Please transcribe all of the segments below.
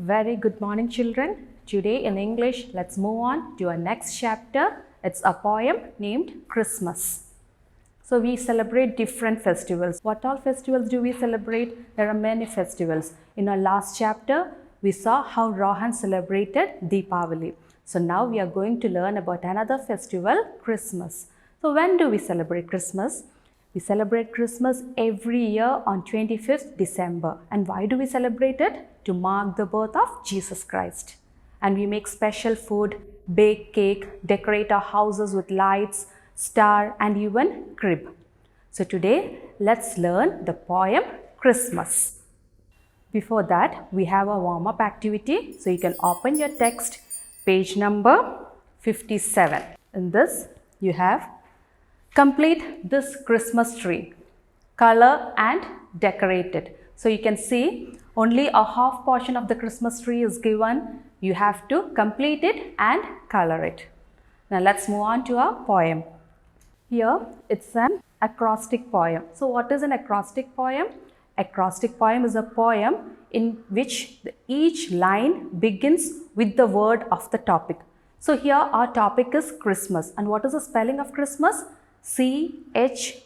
Very good morning, children. Today in English, let's move on to our next chapter. It's a poem named Christmas. So we celebrate different festivals. What all festivals do we celebrate? There are many festivals. In our last chapter, we saw how Rohan celebrated Deepavali. So now we are going to learn about another festival, Christmas. So when do we celebrate Christmas? We celebrate Christmas every year on 25th December. And why do we celebrate it? To mark the birth of Jesus Christ. And we make special food, bake cake, decorate our houses with lights, star and even crib. So today, let's learn the poem Christmas. Before that, we have a warm-up activity. So you can open your text, page number 57. In this, you have complete this Christmas tree, color and decorate it. So you can see only a half portion of the Christmas tree is given. You have to complete it and color it. Now let's move on to our poem. Here it's an acrostic poem. So what is an acrostic poem? Acrostic poem is a poem in which each line begins with the word of the topic. So here our topic is Christmas. And what is the spelling of Christmas? C-H-R-I-S-T-M-A-S.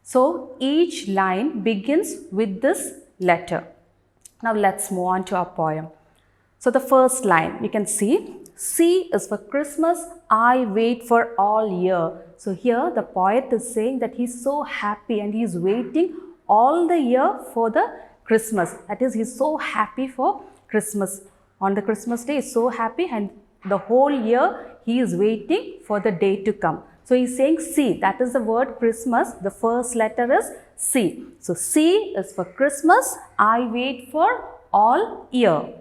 So each line begins with this letter. Now let's move on to our poem. So the first line, you can see, C is for Christmas, I wait for all year. So here the poet is saying that he's so happy and he's waiting all the year for the Christmas. That is, he's so happy for Christmas. On the Christmas day, he's so happy, and the whole year he is waiting for the day to come. So he's saying C, that is the word Christmas. The first letter is C. So C is for Christmas, I wait for all year.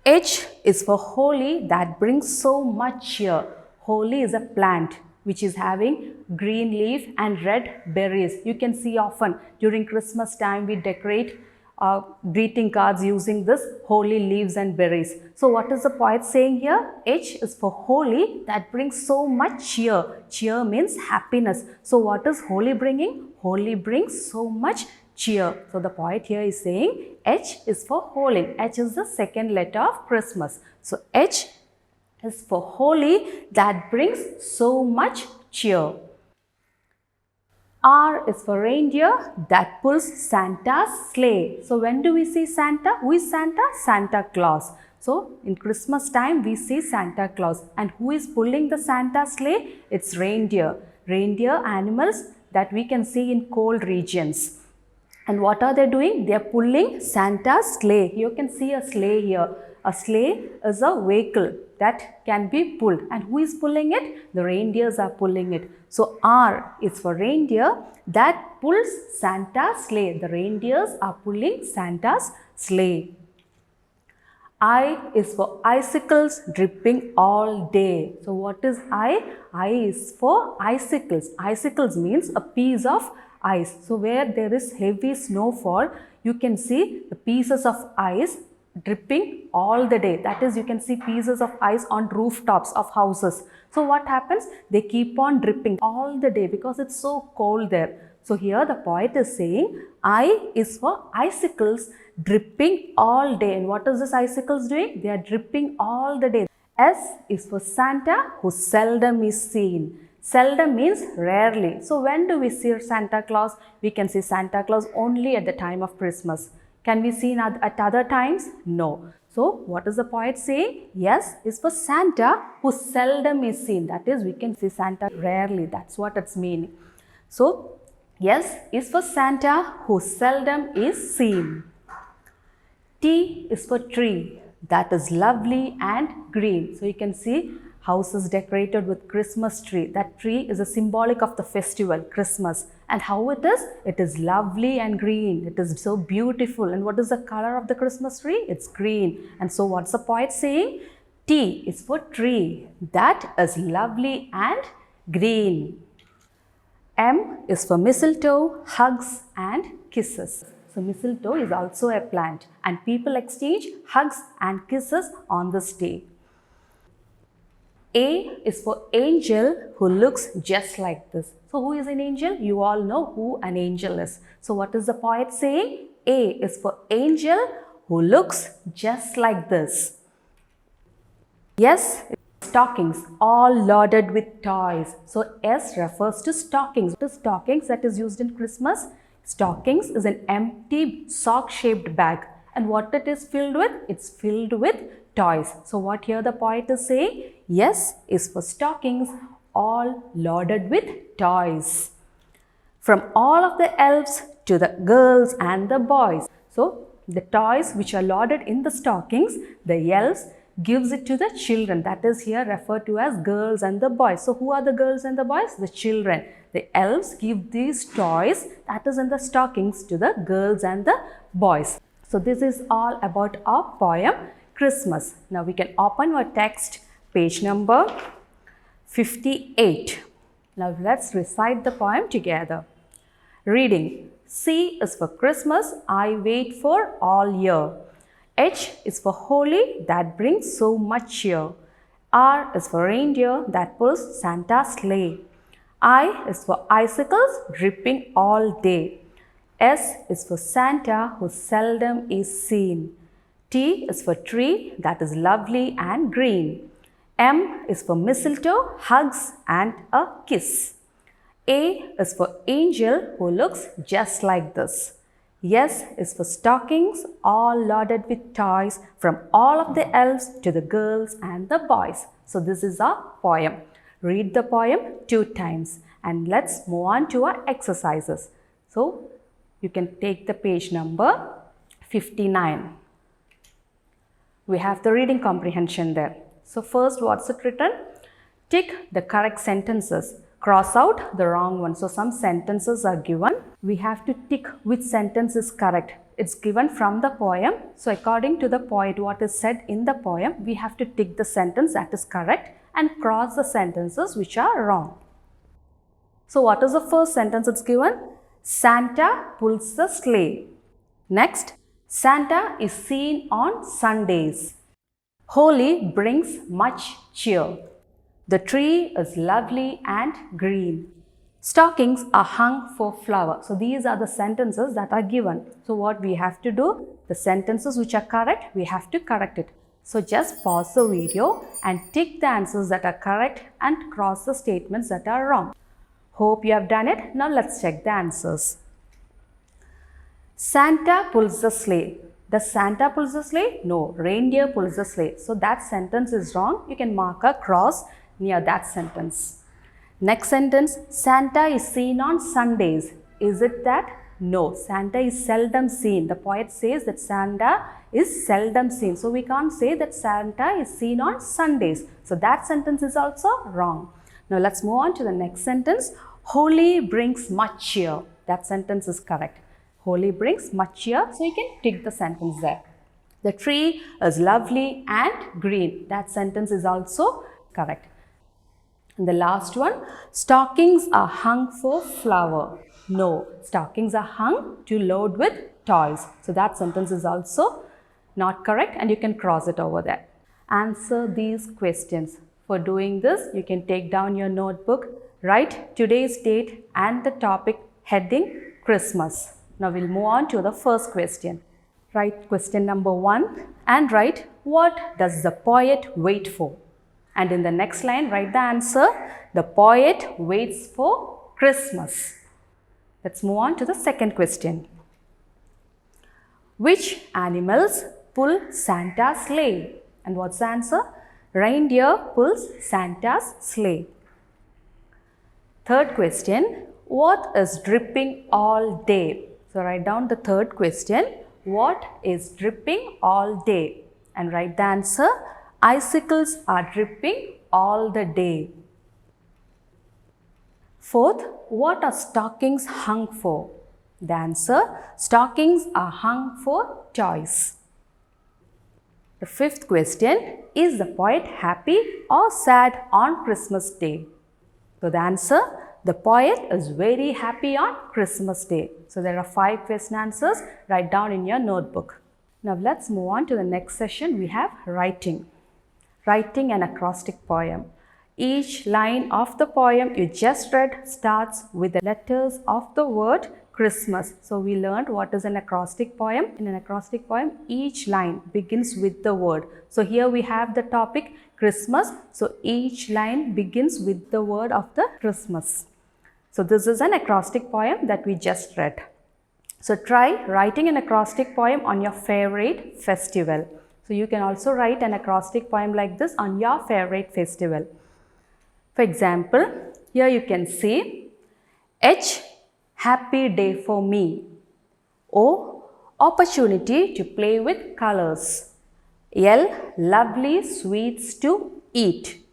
H is for holy, that brings so much cheer. Holy is a plant which is having green leaf and red berries. You can see often during Christmas time we decorate greeting cards using this holy leaves and berries. So what is the poet saying here? H is for holy, that brings so much cheer. Cheer means happiness. So what is holy bringing? Holy brings so much cheer. So the poet here is saying H is for holy. H is the second letter of Christmas. So H is for holy, that brings so much cheer. R is for reindeer, that pulls Santa's sleigh. So when do we see Santa? Who is Santa? Santa Claus. So in Christmas time we see Santa Claus. And who is pulling the Santa sleigh? It's reindeer. Reindeer animals that we can see in cold regions. And what are they doing? They are pulling Santa's sleigh. You can see a sleigh here. A sleigh is a vehicle that can be pulled. And who is pulling it? The reindeers are pulling it. So R is for reindeer, that pulls Santa's sleigh. The reindeers are pulling Santa's sleigh. I is for icicles dripping all day. So what is I? I is for icicles. Icicles means a piece of ice. So where there is heavy snowfall, you can see the pieces of ice dripping all the day. That is, you can see pieces of ice on rooftops of houses. So what happens? They keep on dripping all the day because it's so cold there. So here the poet is saying I is for icicles dripping all day. And what is this icicles doing? They are dripping all the day. S is for Santa, who seldom is seen. Seldom means rarely. So when do we see Santa Claus? We can see Santa Claus only at the time of Christmas. Can we see at other times? No. So what is the poet saying? Yes is for Santa, who seldom is seen. That is, we can see Santa rarely. That's what it's meaning. So yes is for Santa, who seldom is seen. T is for tree, that is lovely and green. So you can see houses decorated with Christmas tree. That tree is a symbolic of the festival, Christmas. And how it is? It is lovely and green. It is so beautiful. And what is the color of the Christmas tree? It's green. And so what's the poet saying? T is for tree, that is lovely and green. M is for mistletoe, hugs and kisses. So mistletoe is also a plant, and people exchange hugs and kisses on this day. A is for angel who looks just like this. So who is an angel? You all know who an angel is. So what is the poet saying? A is for angel who looks just like this. Yes, stockings, all loaded with toys. So S refers to stockings. What is stockings that is used in Christmas? Stockings is an empty sock-shaped bag. And what it is filled with? It's filled with toys. So what here the poet is saying? Yes is for stockings, all loaded with toys. From all of the elves to the girls and the boys. So the toys which are loaded in the stockings, the elves gives it to the children. That is here referred to as girls and the boys. So who are the girls and the boys? The children. The elves give these toys that is in the stockings to the girls and the boys. So this is all about our poem Christmas. Now we can open our text, page number 58. Now let's recite the poem together. Reading. C is for Christmas, I wait for all year. H is for holy, that brings so much cheer. R is for reindeer, that pulls Santa's sleigh. I is for icicles, dripping all day. S is for Santa, who seldom is seen. T is for tree, that is lovely and green. M is for mistletoe, hugs and a kiss. A is for angel, who looks just like this. S is for stockings, all loaded with toys, from all of the elves to the girls and the boys. So this is our poem. Read the poem 2 times and let's move on to our exercises. So you can take the page number 59. We have the reading comprehension there. So first, what's it written? Tick the correct sentences. Cross out the wrong one. So some sentences are given. We have to tick which sentence is correct. It's given from the poem. So according to the poet, what is said in the poem, we have to tick the sentence that is correct and cross the sentences which are wrong. So what is the first sentence it's given? Santa pulls the sleigh. Next, Santa is seen on Sundays. Holy brings much cheer. The tree is lovely and green. Stockings are hung for flower. So these are the sentences that are given. So what we have to do, the sentences which are correct, we have to correct it. So just pause the video and tick the answers that are correct and cross the statements that are wrong. Hope you have done it. Now let's check the answers. Santa pulls the sleigh. Does Santa pulls the sleigh? No, reindeer pulls the sleigh. So that sentence is wrong. You can mark a cross near that sentence. Next sentence, Santa is seen on Sundays. Is it that? No, Santa is seldom seen. The poet says that Santa is seldom seen. So we can't say that Santa is seen on Sundays. So that sentence is also wrong. Now let's move on to the next sentence. Holy brings much cheer. That sentence is correct. Holy brings much cheer. So you can tick the sentence there. The tree is lovely and green. That sentence is also correct. And the last one, stockings are hung for flower. No, stockings are hung to load with toys. So that sentence is also not correct and you can cross it over there. Answer these questions. For doing this, you can take down your notebook, write today's date and the topic heading Christmas. Now we'll move on to the first question. Write question number 1 and write what does the poet wait for? And in the next line, write the answer. The poet waits for Christmas. Let's move on to the second question. Which animals pull Santa's sleigh? And what's the answer? Reindeer pulls Santa's sleigh. Third question. What is dripping all day? So write down the third question. What is dripping all day? And write the answer. Icicles are dripping all the day. Fourth, what are stockings hung for? The answer, stockings are hung for toys. The fifth question, is the poet happy or sad on Christmas Day? So the answer, the poet is very happy on Christmas Day. So there are 5 question answers. Write down in your notebook. Now let's move on to the next session. We have writing. Writing an acrostic poem. Each line of the poem you just read starts with the letters of the word Christmas. So we learned what is an acrostic poem. In an acrostic poem, each line begins with the word. So here we have the topic Christmas. So each line begins with the word of the Christmas. So this is an acrostic poem that we just read. So try writing an acrostic poem on your favorite festival. So you can also write an acrostic poem like this on your favorite festival. For example, here you can see H, happy day for me. O, opportunity to play with colors. L, lovely sweets to eat.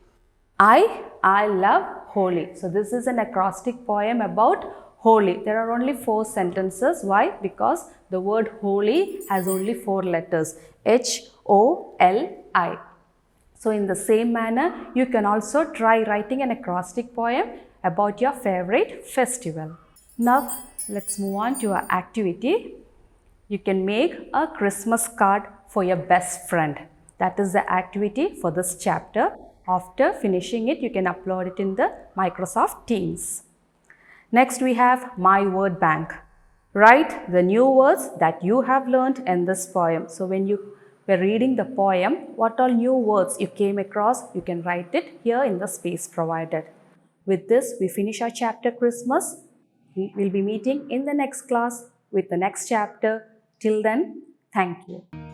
I love Holi. So this is an acrostic poem about Holi. There are only 4 sentences. Why? Because the word Holi has only 4 letters. H-O-L-I. So in the same manner, you can also try writing an acrostic poem about your favorite festival. Now, let's move on to our activity. You can make a Christmas card for your best friend. That is the activity for this chapter. After finishing it, you can upload it in the Microsoft Teams. Next, we have My Word Bank. Write the new words that you have learned in this poem. So when you were reading the poem, what all new words you came across, you can write it here in the space provided. With this, we finish our chapter Christmas. We will be meeting in the next class with the next chapter. Till then, thank you.